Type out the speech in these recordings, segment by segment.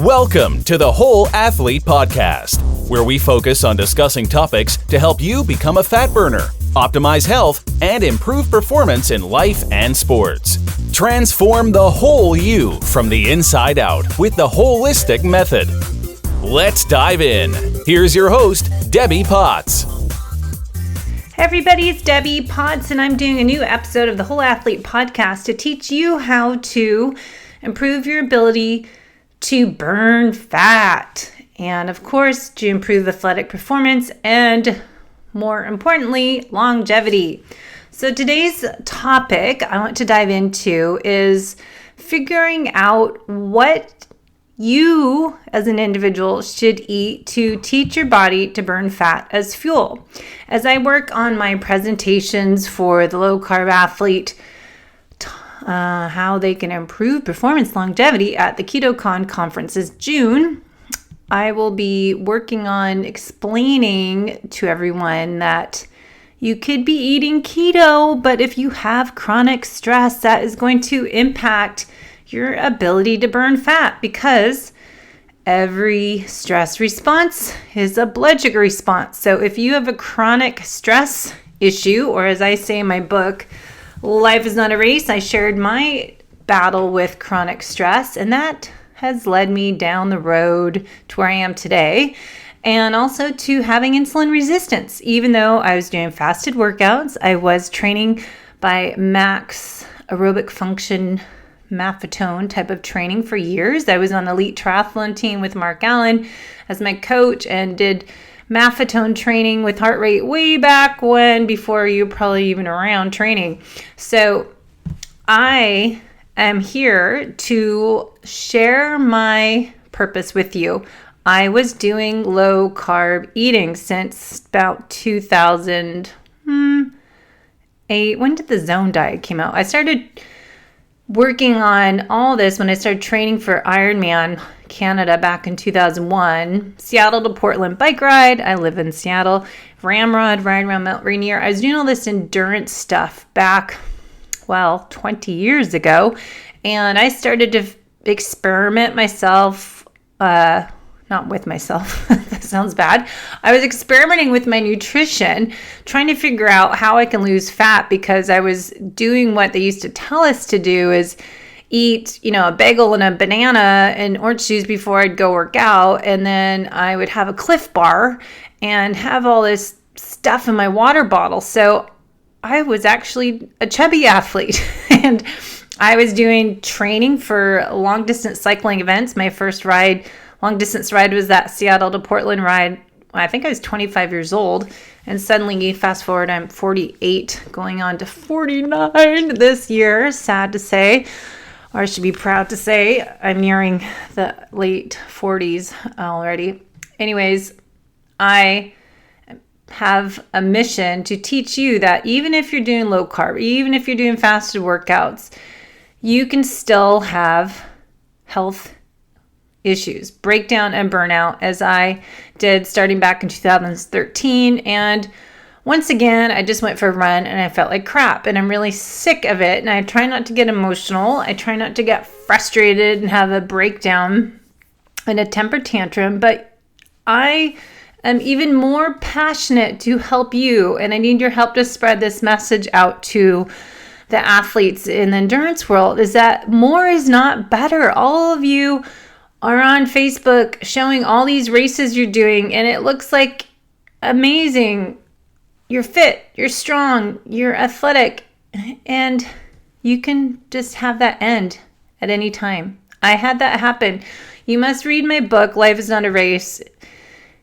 Welcome to the Whole Athlete Podcast, where we focus on discussing topics to help you become a fat burner, optimize health, and improve performance in life and sports. Transform the whole you from the inside out with the WHOLESTIC Method. Let's dive in. Here's your host, Debbie Potts. Hey everybody, it's Debbie Potts, and I'm doing a new episode of the Whole Athlete Podcast to teach you how to improve your ability to burn fat, and of course, to improve athletic performance and, more importantly, longevity. So today's topic I want to dive into is figuring out what you as an individual should eat to teach your body to burn fat as fuel. As I work on my presentations for the low carb athlete, how they can improve performance longevity at the KetoCon conference this June, I will be working on explaining to everyone that you could be eating keto, but if you have chronic stress, that is going to impact your ability to burn fat, because every stress response is a blood sugar response. So if you have a chronic stress issue, or as I say in my book, Life is Not a Race, I shared my battle with chronic stress, and that has led me down the road to where I am today, and also to having insulin resistance. Even though I was doing fasted workouts, I was training by max aerobic function maffetone type of training for years. I was on the elite triathlon team with Mark Allen as my coach and did maffetone training with heart rate way back when, before you were probably even around training. So I am here to share my purpose with you. I was doing low carb eating since about 2008. When did the Zone diet came out? I started working on all this when I started training for Ironman Canada back in 2001. Seattle to Portland bike ride. I live in Seattle. Ramrod, ride around Mount Rainier. I was doing all this endurance stuff back, 20 years ago. And I started to experiment myself, not with myself, that sounds bad. I was experimenting with my nutrition, trying to figure out how I can lose fat, because I was doing what they used to tell us to do, is eat, a bagel and a banana and orange juice before I'd go work out. And then I would have a Cliff Bar and have all this stuff in my water bottle. So I was actually a chubby athlete and I was doing training for long distance cycling events. My first long distance ride was that Seattle to Portland ride. I think I was 25 years old, and suddenly fast forward, I'm 48 going on to 49 this year. Sad to say, or I should be proud to say, I'm nearing the late 40s already. Anyways, I have a mission to teach you that even if you're doing low carb, even if you're doing fasted workouts, you can still have health issues, breakdown and burnout, as I did starting back in 2013. And once again, I just went for a run and I felt like crap, and I'm really sick of it. And I try not to get emotional. I try not to get frustrated and have a breakdown and a temper tantrum, but I am even more passionate to help you. And I need your help to spread this message out to the athletes in the endurance world, is that more is not better. All of you are on Facebook showing all these races you're doing, and it looks like amazing. You're fit, you're strong, you're athletic, and you can just have that end at any time. I had that happen. You must read my book, Life is Not a Race.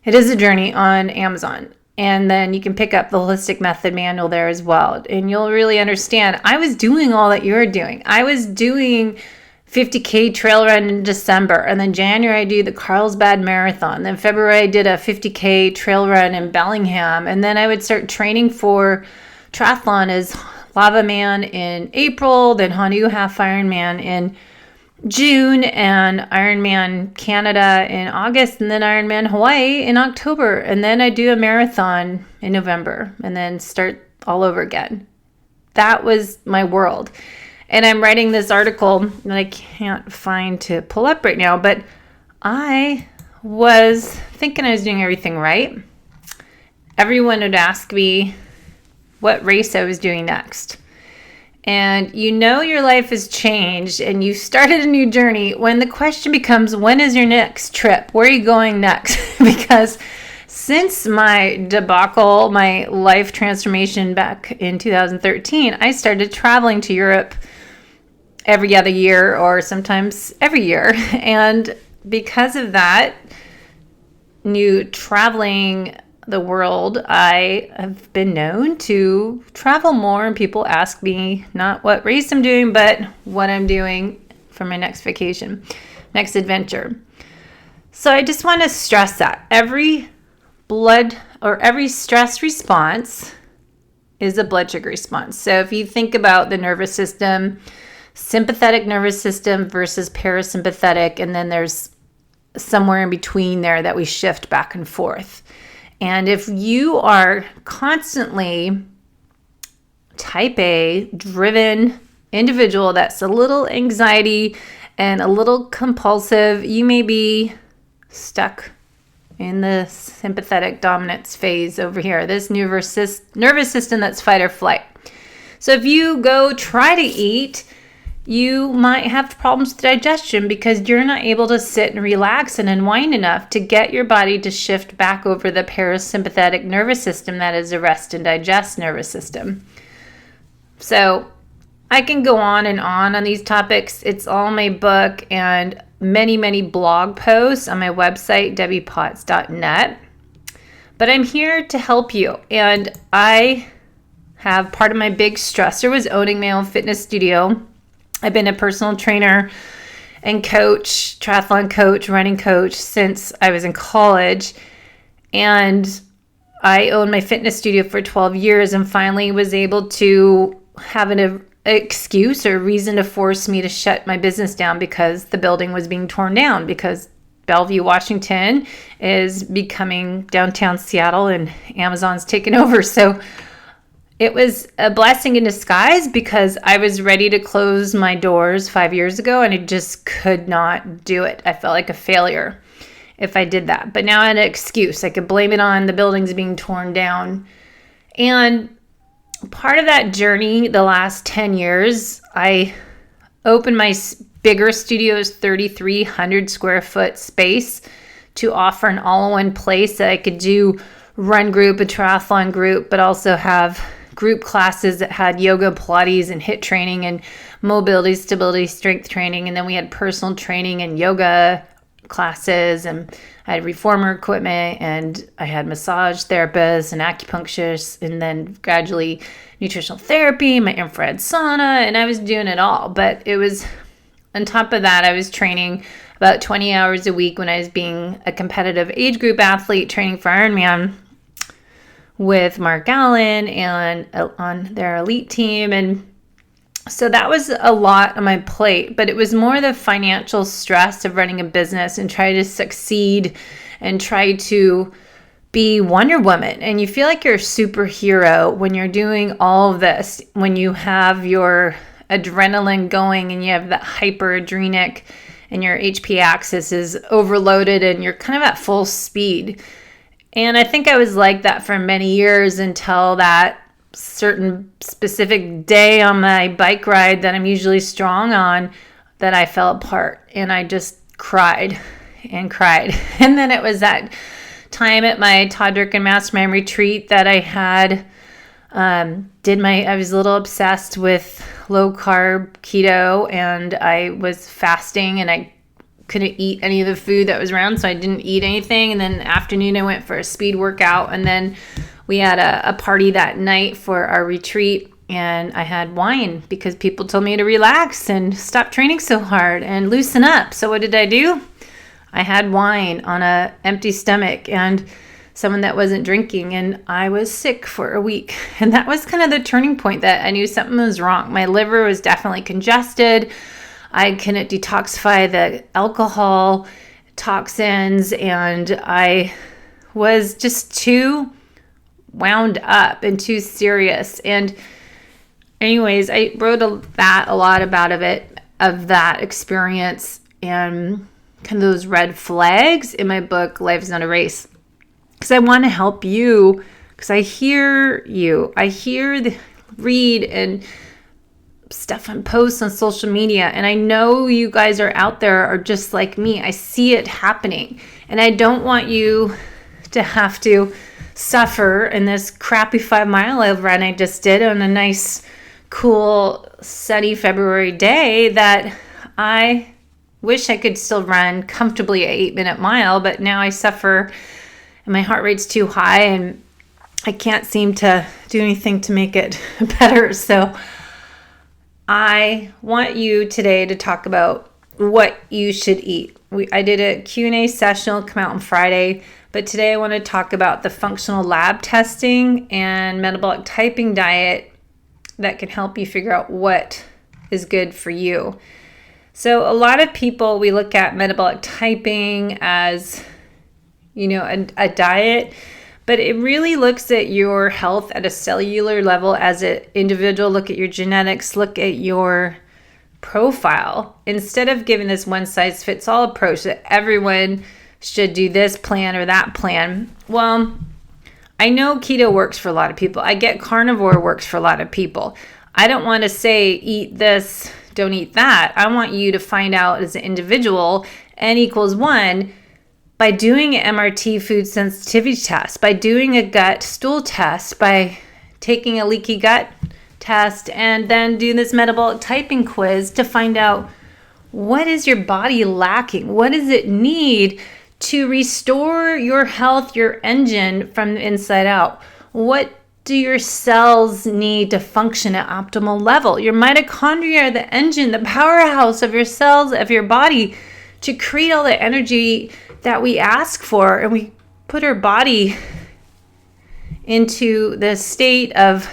It is a journey, on Amazon. And then you can pick up the WHOLESTIC Method manual there as well. And you'll really understand. I was doing all that you're doing. I was doing 50K trail run in December. And then January, I do the Carlsbad Marathon. Then February, I did a 50K trail run in Bellingham. And then I would start training for triathlon as Lava Man in April, then Honu Half Ironman in June, and Ironman Canada in August, and then Ironman Hawaii in October. And then I do a marathon in November, and then start all over again. That was my world. And I'm writing this article that I can't find to pull up right now, but I was thinking I was doing everything right. Everyone would ask me what race I was doing next. And your life has changed and you started a new journey when the question becomes, when is your next trip? Where are you going next? Because since my debacle, my life transformation back in 2013, I started traveling to Europe every other year or sometimes every year. And because of that, traveling the world, I have been known to travel more, and people ask me not what race I'm doing, but what I'm doing for my next vacation, next adventure. So I just want to stress that every stress response is a blood sugar response. So if you think about the nervous system, sympathetic nervous system versus parasympathetic, and then there's somewhere in between there that we shift back and forth. And if you are constantly type A driven individual that's a little anxiety and a little compulsive, you may be stuck in the sympathetic dominance phase over here, this nervous system that's fight or flight. So if you go try to eat, you might have problems with digestion because you're not able to sit and relax and unwind enough to get your body to shift back over the parasympathetic nervous system that is a rest and digest nervous system. So I can go on these topics. It's all in my book and many, many blog posts on my website, debbiepotts.net. But I'm here to help you. And I have part of my big stressor was owning my own fitness studio. I've been a personal trainer and coach, triathlon coach, running coach since I was in college. And I owned my fitness studio for 12 years and finally was able to have an excuse or reason to force me to shut my business down because the building was being torn down because Bellevue, Washington is becoming downtown Seattle and Amazon's taken over. So it was a blessing in disguise because I was ready to close my doors 5 years ago and I just could not do it. I felt like a failure if I did that. But now I had an excuse. I could blame it on the buildings being torn down. And part of that journey, the last 10 years, I opened my bigger studio's 3,300 square foot space to offer an all-in-one place that I could do run group, a triathlon group, but also have group classes that had yoga, Pilates, and HIIT training and mobility, stability, strength training. And then we had personal training and yoga classes, and I had reformer equipment, and I had massage therapists and acupuncturists, and then gradually nutritional therapy, my infrared sauna, and I was doing it all. But it was, on top of that, I was training about 20 hours a week when I was being a competitive age group athlete training for Ironman with Mark Allen and on their elite team. And so that was a lot on my plate, but it was more the financial stress of running a business and try to succeed and try to be Wonder Woman. And you feel like you're a superhero when you're doing all of this, when you have your adrenaline going and you have that hyperadrenic and your HP axis is overloaded and you're kind of at full speed. And I think I was like that for many years until that certain specific day on my bike ride that I'm usually strong on that I fell apart and I just cried and cried. And then it was that time at my Todd Durkin Mastermind retreat that I had I was a little obsessed with low carb keto and I was fasting and I couldn't eat any of the food that was around, so I didn't eat anything. And then afternoon I went for a speed workout, and then we had a party that night for our retreat, and I had wine because people told me to relax and stop training so hard and loosen up. So what did I do? I had wine on an empty stomach and someone that wasn't drinking, and I was sick for a week. And that was kind of the turning point that I knew something was wrong. My liver was definitely congested. I couldn't detoxify the alcohol toxins, and I was just too wound up and too serious. And anyways, I wrote a lot about of that experience and kind of those red flags in my book, Life is Not a Race. Because I want to help you, because I hear you. I read and stuff on posts on social media, and I know you guys are out there are just like me. I see it happening, and I don't want you to have to suffer in this crappy 5-mile run I just did on a nice, cool, sunny February day that I wish I could still run comfortably an 8-minute mile, but now I suffer and my heart rate's too high and I can't seem to do anything to make it better. So I want you today to talk about what you should eat. I did a Q&A session, it'll come out on Friday, but today I want to talk about the functional lab testing and metabolic typing diet that can help you figure out what is good for you. So a lot of people, we look at metabolic typing as, a diet, but it really looks at your health at a cellular level as an individual. Look at your genetics, look at your profile, instead of giving this one-size-fits-all approach that everyone should do this plan or that plan. Well, I know keto works for a lot of people. I get carnivore works for a lot of people. I don't want to say eat this, don't eat that. I want you to find out as an individual, N=1, by doing an MRT food sensitivity test, by doing a gut stool test, by taking a leaky gut test, and then do this metabolic typing quiz to find out what is your body lacking? What does it need to restore your health, your engine from the inside out? What do your cells need to function at optimal level? Your mitochondria are the engine, the powerhouse of your cells, of your body, to create all the energy that we ask for. And we put our body into this state of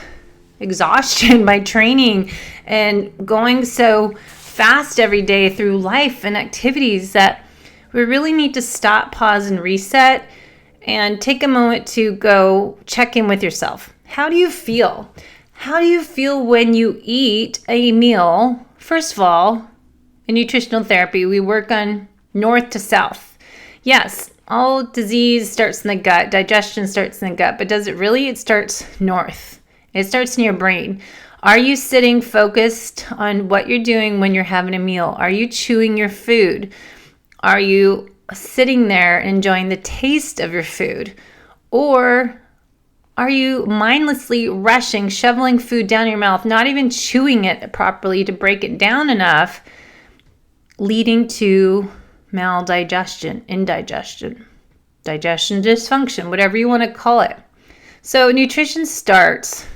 exhaustion by training and going so fast every day through life and activities that we really need to stop, pause, and reset and take a moment to go check in with yourself. How do you feel? How do you feel when you eat a meal? First of all, in nutritional therapy, we work on north to south. Yes, all disease starts in the gut, digestion starts in the gut, but does it really? It starts north. It starts in your brain. Are you sitting focused on what you're doing when you're having a meal? Are you chewing your food? Are you sitting there enjoying the taste of your food? Or are you mindlessly rushing, shoveling food down your mouth, not even chewing it properly to break it down enough, leading to maldigestion, indigestion, digestion dysfunction, whatever you want to call it? So nutrition starts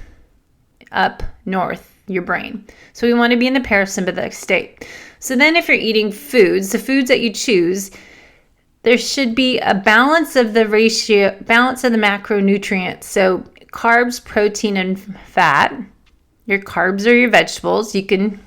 up north, your brain. So we want to be in the parasympathetic state. So then if you're eating foods, the foods that you choose, there should be a balance of the macronutrients. So carbs, protein, and fat. Your carbs are your vegetables. You can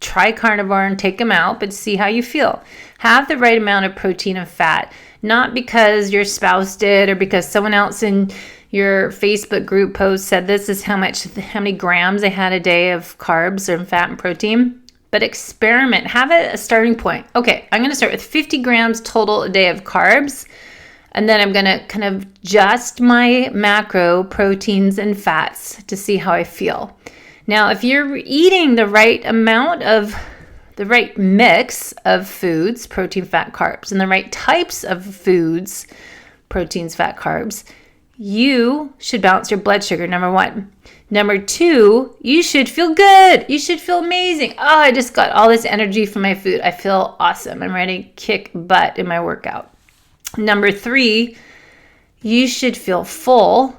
try carnivore and take them out, but see how you feel. Have the right amount of protein and fat, not because your spouse did or because someone else in your Facebook group post said this is how many grams they had a day of carbs or fat and protein. But experiment. Have a starting point. Okay, I'm going to start with 50 grams total a day of carbs, and then I'm going to kind of adjust my macro proteins and fats to see how I feel. Now, if you're eating the right amount of the right mix of foods, protein, fat, carbs, and the right types of foods, proteins, fat, carbs, you should balance your blood sugar, number 1. Number 2, you should feel good. You should feel amazing. Oh, I just got all this energy from my food. I feel awesome. I'm ready to kick butt in my workout. Number 3, you should feel full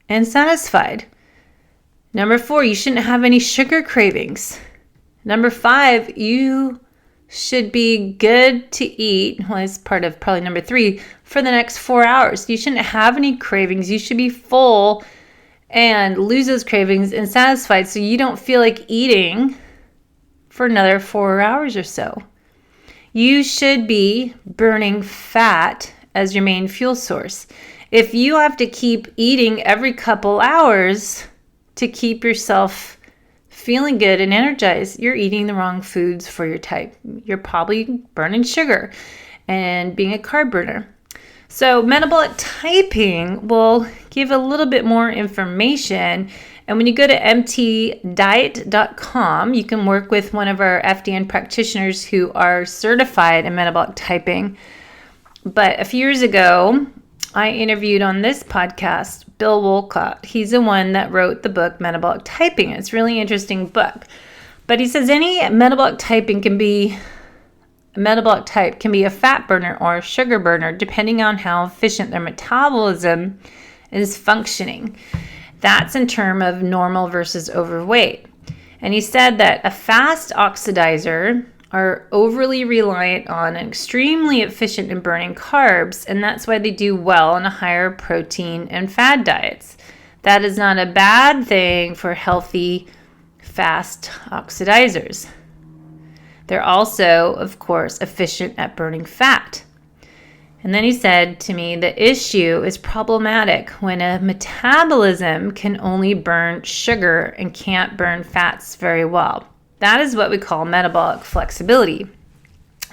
and satisfied. Number 4, you shouldn't have any sugar cravings. Number 5, you should be good to eat. Well, it's part of probably number 3 for the next 4 hours. You shouldn't have any cravings. You should be full and lose those cravings and satisfied so you don't feel like eating for another 4 hours or so. You should be burning fat as your main fuel source. If you have to keep eating every couple hours to keep yourself feeling good and energized, you're eating the wrong foods for your type. You're probably burning sugar and being a carb burner. So metabolic typing will give a little bit more information. And when you go to mtdiet.com, you can work with one of our FDN practitioners who are certified in metabolic typing. But a few years ago, I interviewed on this podcast Bill Wolcott. He's the one that wrote the book Metabolic Typing. It's a really interesting book. But he says any metabolic type can be a fat burner or a sugar burner, depending on how efficient their metabolism is functioning. That's in terms of normal versus overweight. And he said that a fast oxidizer are overly reliant on and extremely efficient in burning carbs, and that's why they do well on a higher protein and fat diets. That is not a bad thing for healthy, fast oxidizers. They're also, of course, efficient at burning fat. And then he said to me, the issue is problematic when a metabolism can only burn sugar and can't burn fats very well. That is what we call metabolic flexibility.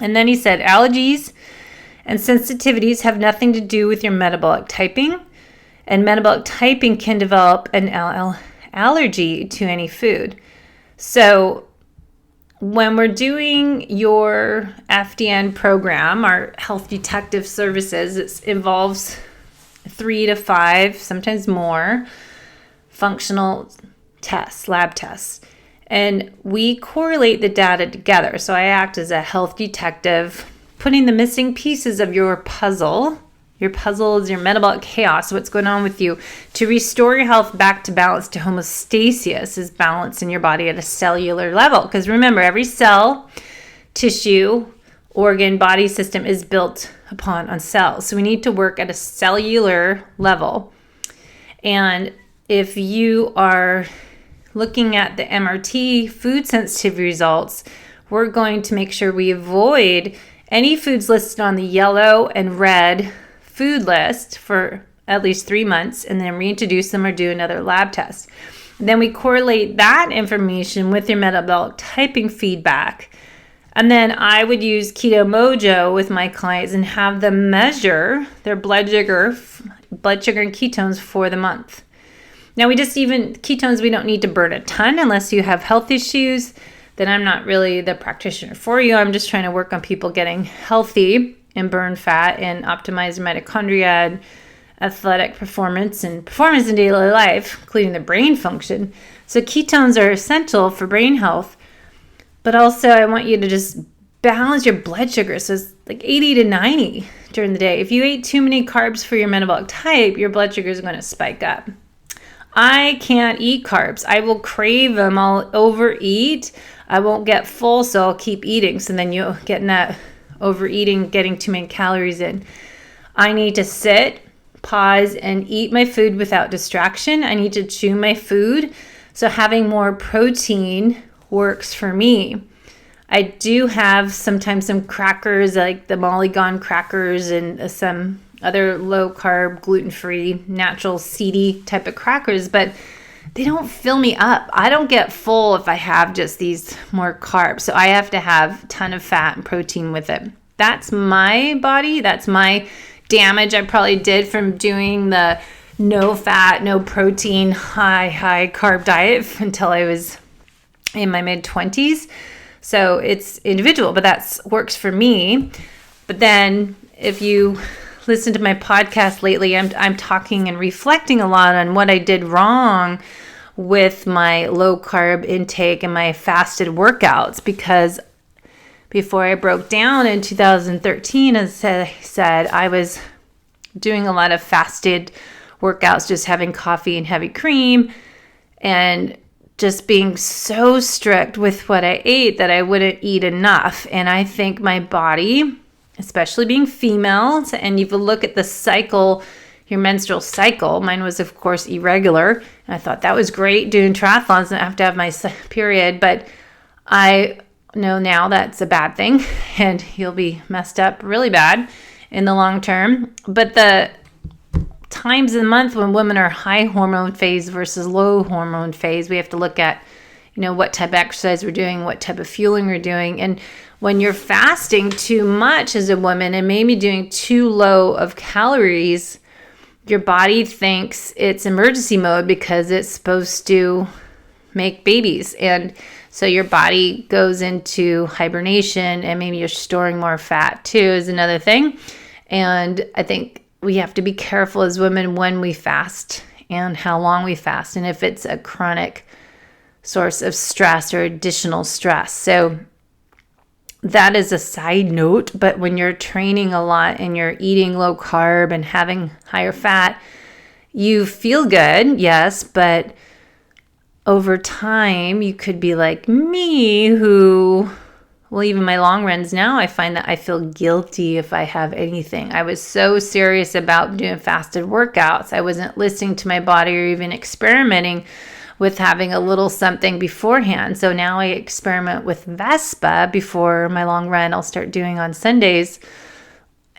And then he said, allergies and sensitivities have nothing to do with your metabolic typing, and metabolic typing can develop an allergy to any food. So when we're doing your FDN program, our Health Detective Services, it involves 3 to 5, sometimes more, functional tests, lab tests. And we correlate the data together. So I act as a health detective, putting the missing pieces of your puzzle. Your puzzle is your metabolic chaos, what's going on with you, to restore your health back to balance, to homeostasis, is balance in your body at a cellular level. Because remember, every cell, tissue, organ, body system is built on cells. So we need to work at a cellular level. And if you are looking at the MRT food sensitivity results, we're going to make sure we avoid any foods listed on the yellow and red food list for at least 3 months, and then reintroduce them or do another lab test. Then we correlate that information with your metabolic typing feedback. And then I would use Keto Mojo with my clients and have them measure their blood sugar and ketones for the month. Now, ketones, we don't need to burn a ton unless you have health issues. Then I'm not really the practitioner for you. I'm just trying to work on people getting healthy and burn fat and optimize mitochondria and athletic performance and performance in daily life, including the brain function. So ketones are essential for brain health. But also I want you to just balance your blood sugar. So it's like 80 to 90 during the day. If you ate too many carbs for your metabolic type, your blood sugar is going to spike up. I can't eat carbs. I will crave them. I'll overeat. I won't get full, so I'll keep eating. So then you'll get in that overeating, getting too many calories in. I need to sit, pause, and eat my food without distraction. I need to chew my food. So having more protein works for me. I do have sometimes some crackers, like the Mollygon crackers and some other low-carb, gluten-free, natural, seedy type of crackers, but they don't fill me up. I don't get full if I have just these more carbs. So I have to have a ton of fat and protein with it. That's my body. That's my damage I probably did from doing the no fat, no protein, high carb diet until I was in my mid-20s. So it's individual, but that works for me. But then if you listen to my podcast lately, I'm talking and reflecting a lot on what I did wrong with my low carb intake and my fasted workouts, because before I broke down in 2013, as I said, I was doing a lot of fasted workouts, just having coffee and heavy cream and just being so strict with what I ate that I wouldn't eat enough. And I think my body, especially being female, and you look at the cycle, your menstrual cycle, mine was of course irregular, and I thought that was great doing triathlons and I have to have my period, but I know now that's a bad thing and you'll be messed up really bad in the long term. But the times in the month when women are high hormone phase versus low hormone phase, we have to look at, what type of exercise we're doing, what type of fueling we're doing. And when you're fasting too much as a woman and maybe doing too low of calories, your body thinks it's emergency mode because it's supposed to make babies. And so your body goes into hibernation, and maybe you're storing more fat too is another thing. And I think we have to be careful as women when we fast and how long we fast, and if it's a chronic source of stress or additional stress. So that is a side note, but when you're training a lot and you're eating low carb and having higher fat, you feel good, yes, but over time you could be like me who, well, even my long runs now, I find that I feel guilty if I have anything. I was so serious about doing fasted workouts. I wasn't listening to my body or even experimenting with having a little something beforehand. So now I experiment with Vespa before my long run I'll start doing on Sundays.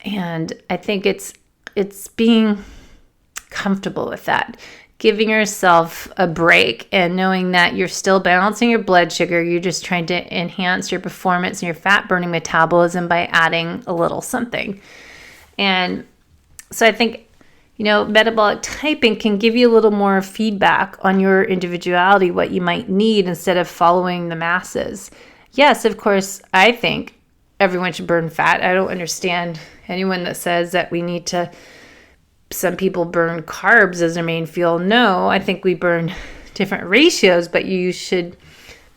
And I think it's being comfortable with that, giving yourself a break and knowing that you're still balancing your blood sugar. You're just trying to enhance your performance and your fat burning metabolism by adding a little something. And so I think metabolic typing can give you a little more feedback on your individuality, what you might need instead of following the masses. Yes, of course, I think everyone should burn fat. I don't understand anyone that says that we need to, some people burn carbs as their main fuel. No, I think we burn different ratios, but you should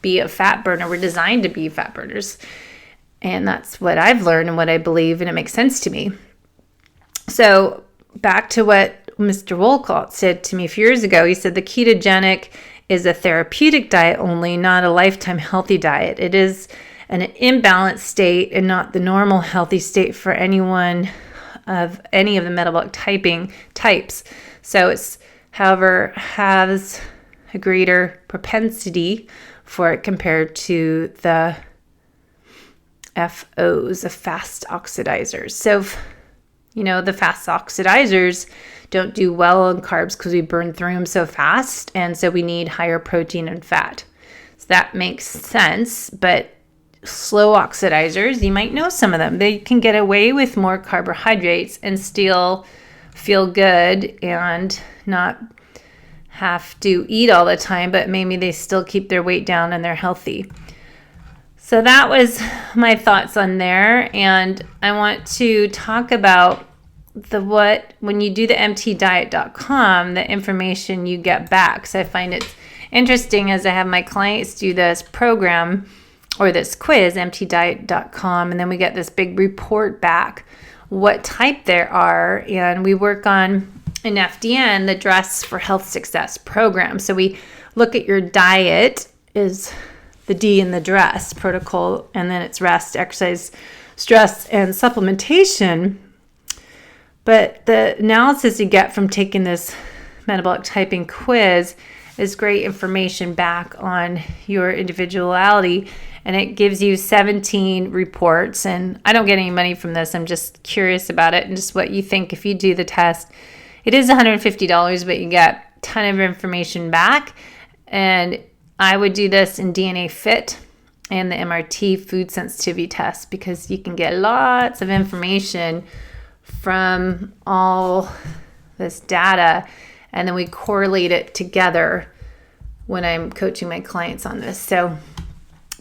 be a fat burner. We're designed to be fat burners. And that's what I've learned and what I believe, and it makes sense to me. So back to what Mr. Wolcott said to me a few years ago. He said the ketogenic is a therapeutic diet only, not a lifetime healthy diet. It is an imbalanced state and not the normal healthy state for anyone of any of the metabolic types. So it's, however, has a greater propensity for it compared to the FOs, the fast oxidizers. So the fast oxidizers don't do well on carbs because we burn through them so fast. And so we need higher protein and fat. So that makes sense. But slow oxidizers, you might know some of them. They can get away with more carbohydrates and still feel good and not have to eat all the time, but maybe they still keep their weight down and they're healthy. So that was my thoughts on there. And I want to talk about when you do the mtdiet.com, the information you get back. So I find it's interesting as I have my clients do this program or this quiz, mtdiet.com, and then we get this big report back, what type there are. And we work on an FDN, the Dress for Health Success program. So we look at your diet is the D in the DRESS protocol, and then it's rest, exercise, stress, and supplementation. But the analysis you get from taking this metabolic typing quiz is great information back on your individuality, and it gives you 17 reports. And I don't get any money from this. I'm just curious about it and just what you think if you do the test. It is $150, but you get a ton of information back. And I would do this in DNAFit and the MRT food sensitivity test because you can get lots of information from all this data, and then we correlate it together when I'm coaching my clients on this. So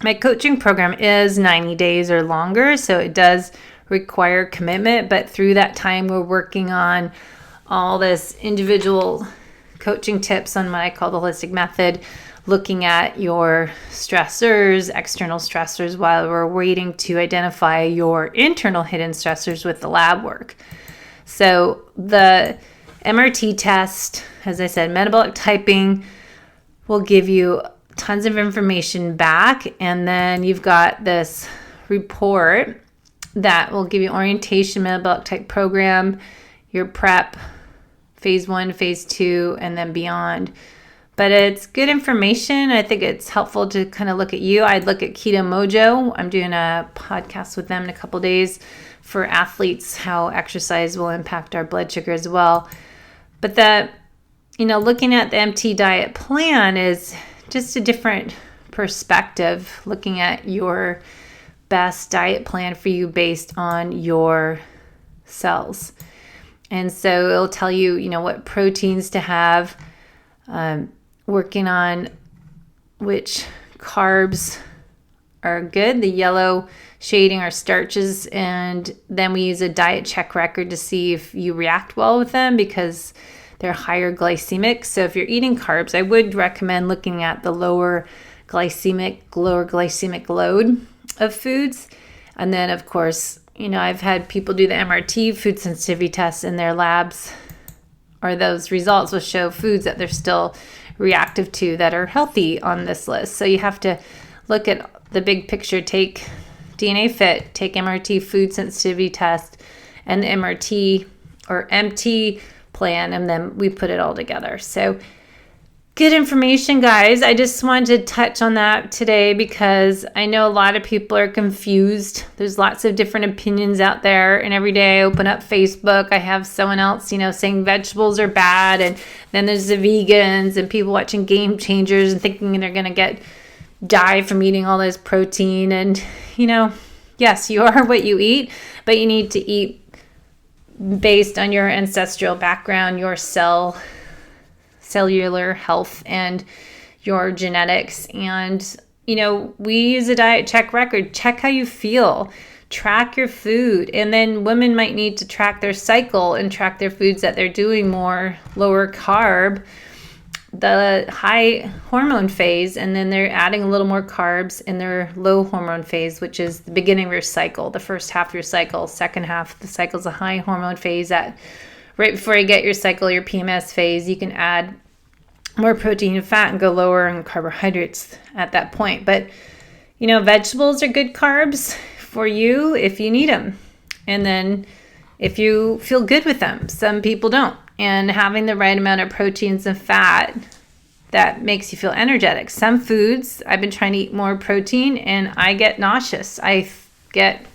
my coaching program is 90 days or longer, so it does require commitment, but through that time we're working on all this individual coaching tips on what I call the WHOLESTIC Method, looking at your stressors, external stressors, while we're waiting to identify your internal hidden stressors with the lab work. So the MRT test, as I said, metabolic typing will give you tons of information back, and then you've got this report that will give you orientation, metabolic type program, your prep, phase 1, phase 2, and then beyond. But it's good information. I think it's helpful to kind of look at you. I'd look at Keto Mojo. I'm doing a podcast with them in a couple days for athletes, how exercise will impact our blood sugar as well. But looking at the MT diet plan is just a different perspective, looking at your best diet plan for you based on your cells. And so it'll tell you, what proteins to have, working on which carbs are good. The yellow shading are starches, and then we use a diet check record to see if you react well with them because they're higher glycemic. So if you're eating carbs, I would recommend looking at the lower glycemic load of foods. And then, of course, I've had people do the MRT food sensitivity tests in their labs, or those results will show foods that they're still reactive to that are healthy on this list. So you have to look at the big picture, take DNAFit, take MRT food sensitivity test, and the MRT or MT plan, and then we put it all together. So good information, guys. I just wanted to touch on that today because I know a lot of people are confused. There's lots of different opinions out there, and every day I open up Facebook, I have someone else, saying vegetables are bad, and then there's the vegans and people watching Game Changers and thinking they're going to die from eating all this protein. And, yes, you are what you eat, but you need to eat based on your ancestral background, your cellular health, and your genetics. And we use a diet check record. Check how you feel, track your food, and then women might need to track their cycle and track their foods that they're doing more lower carb, the high hormone phase, and then they're adding a little more carbs in their low hormone phase, which is the beginning of your cycle, the first half of your cycle. Second half of the cycle is a high hormone phase. That right before you get your cycle, your PMS phase, you can add more protein and fat and go lower in carbohydrates at that point. But vegetables are good carbs for you if you need them, and then if you feel good with them. Some people don't. And having the right amount of proteins and fat, that makes you feel energetic. Some foods, I've been trying to eat more protein and I get nauseous. I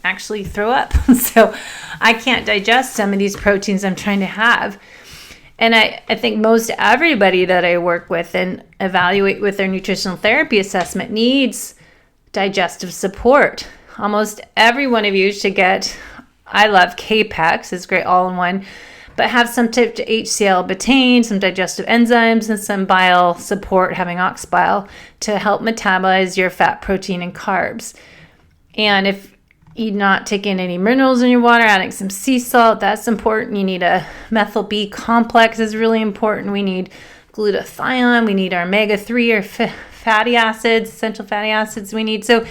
actually throw up. So I can't digest some of these proteins I'm trying to have. And I think most everybody that I work with and evaluate with their nutritional therapy assessment needs digestive support. Almost every one of you should get, I love Capex, it's great all-in-one, but have some type of HCl betaine, some digestive enzymes, and some bile support, having ox bile, to help metabolize your fat, protein, and carbs. And if you're not taking any minerals in your water, adding some sea salt, that's important. You need a methyl B complex is really important. We need glutathione. We need our omega-3 or fatty acids, essential fatty acids we need. So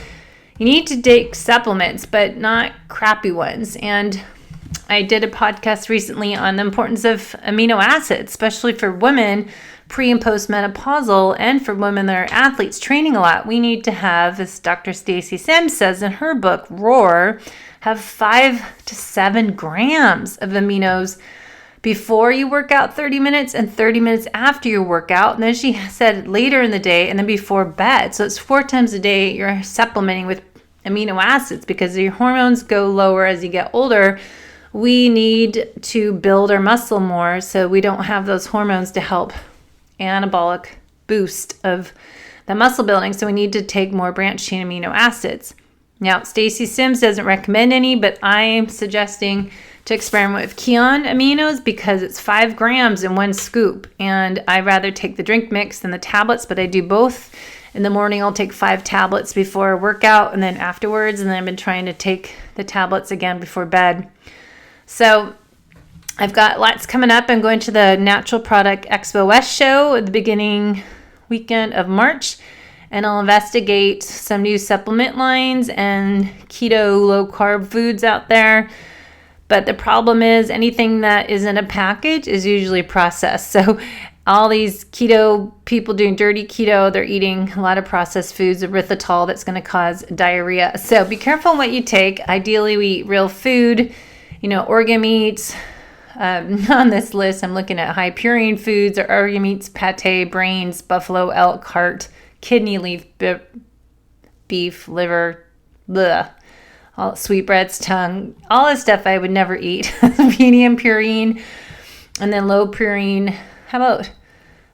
you need to take supplements, but not crappy ones. And I did a podcast recently on the importance of amino acids, especially for women pre and postmenopausal, and for women that are athletes training a lot. We need to have, as Dr. Stacy Sims says in her book, Roar, have 5 to 7 grams of aminos before you work out 30 minutes and 30 minutes after your workout. And then she said later in the day and then before bed. So it's 4 times a day you're supplementing with amino acids because your hormones go lower as you get older. We need to build our muscle more so we don't have those hormones to help anabolic boost of the muscle building. So we need to take more branched chain amino acids. Now, Stacy Sims doesn't recommend any, but I am suggesting to experiment with Kion aminos because it's 5 grams in 1 scoop. And I'd rather take the drink mix than the tablets, but I do both. In the morning, I'll take 5 tablets before a workout and then afterwards. And then I've been trying to take the tablets again before bed. So I've got lots coming up. I'm going to the Natural Product Expo West show at the beginning weekend of March, and I'll investigate some new supplement lines and keto low-carb foods out there. But the problem is anything that is in a package is usually processed. So all these keto people doing dirty keto, they're eating a lot of processed foods, erythritol that's going to cause diarrhea. So be careful what you take. Ideally, we eat real food, organ meats. On this list, I'm looking at high purine foods or organ meats, pate, brains, buffalo, elk, heart, kidney, leaf, beef, liver, all sweetbreads, tongue, all this stuff I would never eat. Medium purine, and then low purine. How about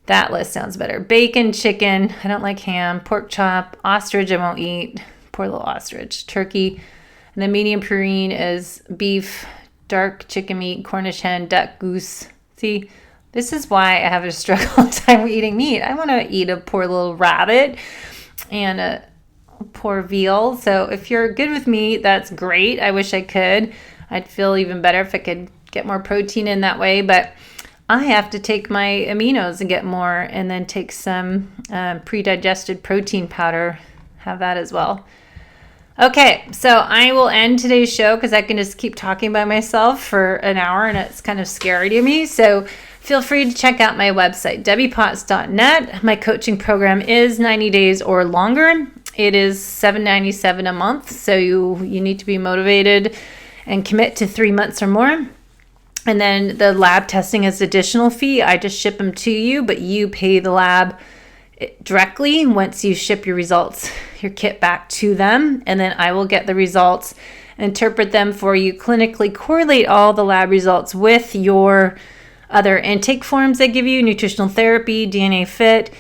That list sounds better. Bacon, chicken, I don't like ham, pork chop, ostrich I won't eat. Poor little ostrich. Turkey. And the medium purine is beef, dark chicken meat, Cornish hen, duck, goose. See, this is why I have a struggle time eating meat. I want to eat a poor little rabbit and a poor veal. So if you're good with meat, that's great. I wish I could. I'd feel even better if I could get more protein in that way. But I have to take my aminos and get more, and then take some pre-digested protein powder. Have that as well. Okay, so I will end today's show because I can just keep talking by myself for an hour and it's kind of scary to me. So feel free to check out my website, debbiepotts.net. My coaching program is 90 days or longer. It is $7.97 a month, so you need to be motivated and commit to 3 months or more. And then the lab testing is additional fee. I just ship them to you, but you pay the lab directly once you ship your results, your kit back to them, and then I will get the results, interpret them for you, clinically correlate all the lab results with your other intake forms they give you, nutritional therapy, DNAFit,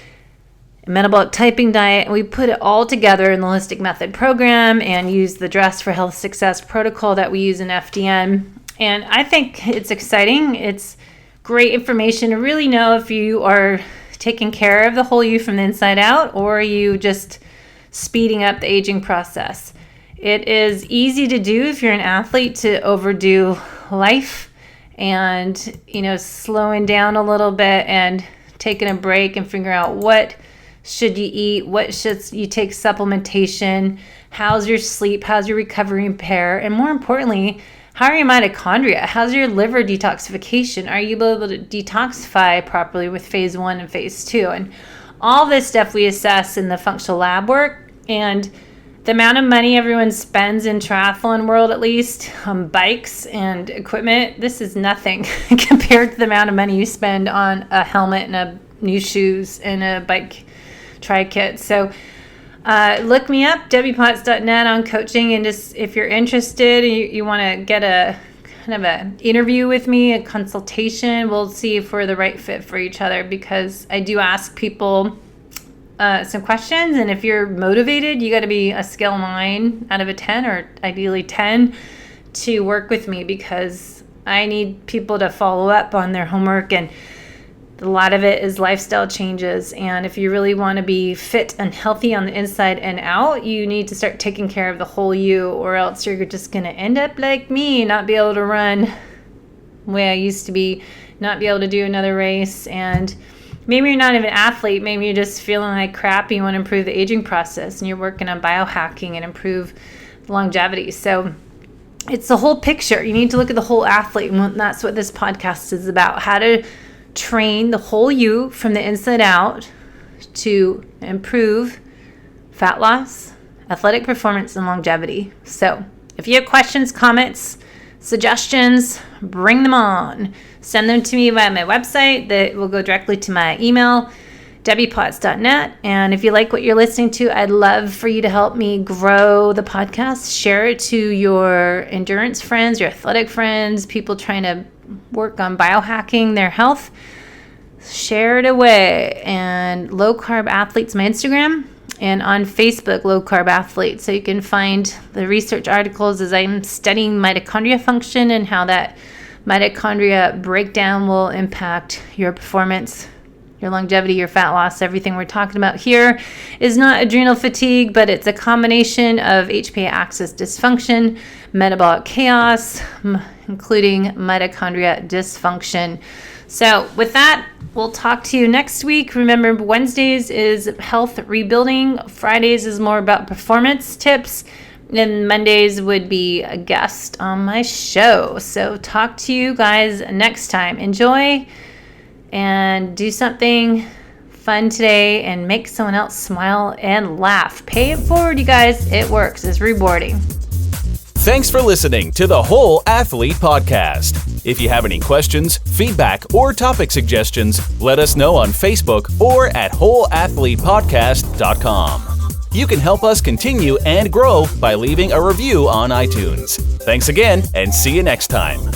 metabolic typing diet, and we put it all together in the WHOLESTIC Method program and use the Dress for Health Success protocol that we use in FDN. And I think it's exciting. It's great information to really know if you are taking care of the whole you from the inside out, or are you just speeding up the aging process. It is easy to do if you're an athlete to overdo life and, slowing down a little bit and taking a break and figuring out what should you eat, what should you take supplementation, how's your sleep, how's your recovery and repair, and more importantly, how are your mitochondria? How's your liver detoxification? Are you able to detoxify properly with phase 1 and phase 2? And all this stuff we assess in the functional lab work. And the amount of money everyone spends in triathlon world, at least, on bikes and equipment, this is nothing compared to the amount of money you spend on a helmet and a new shoes and a bike tri-kit. So look me up, debbiepotts.net on coaching, and just if you're interested, you want to get a kind of an interview with me, a consultation, we'll see if we're the right fit for each other, because I do ask people some questions, and if you're motivated, you got to be a scale 9 out of a 10, or ideally 10, to work with me, because I need people to follow up on their homework, and a lot of it is lifestyle changes. And if you really want to be fit and healthy on the inside and out, you need to start taking care of the whole you, or else you're just going to end up like me, not be able to run the way I used to be, not be able to do another race. And maybe you're not even an athlete. Maybe you're just feeling like crap and you want to improve the aging process, and you're working on biohacking and improve longevity. So it's the whole picture. You need to look at the whole athlete, and that's what this podcast is about, how to train the whole you from the inside out to improve fat loss, athletic performance, and longevity. So if you have questions, comments, suggestions, bring them on. Send them to me via my website that will go directly to my email, debbiepotts.net. And if you like what you're listening to, I'd love for you to help me grow the podcast. Share it to your endurance friends, your athletic friends, people trying to work on biohacking their health. Share it away. And Low Carb Athletes, my Instagram, and on Facebook, Low Carb Athletes. So you can find the research articles as I'm studying mitochondria function and how that mitochondria breakdown will impact your performance, your longevity, your fat loss. Everything we're talking about here is not adrenal fatigue, but it's a combination of HPA axis dysfunction, metabolic chaos, including mitochondria dysfunction. So with that, we'll talk to you next week. Remember, Wednesdays is health rebuilding. Fridays is more about performance tips. And Mondays would be a guest on my show. So talk to you guys next time. Enjoy and do something fun today and make someone else smile and laugh. Pay it forward, you guys. It works. It's rewarding. Thanks for listening to the Whole Athlete Podcast. If you have any questions, feedback, or topic suggestions, let us know on Facebook or at wholeathletepodcast.com. You can help us continue and grow by leaving a review on iTunes. Thanks again, and see you next time.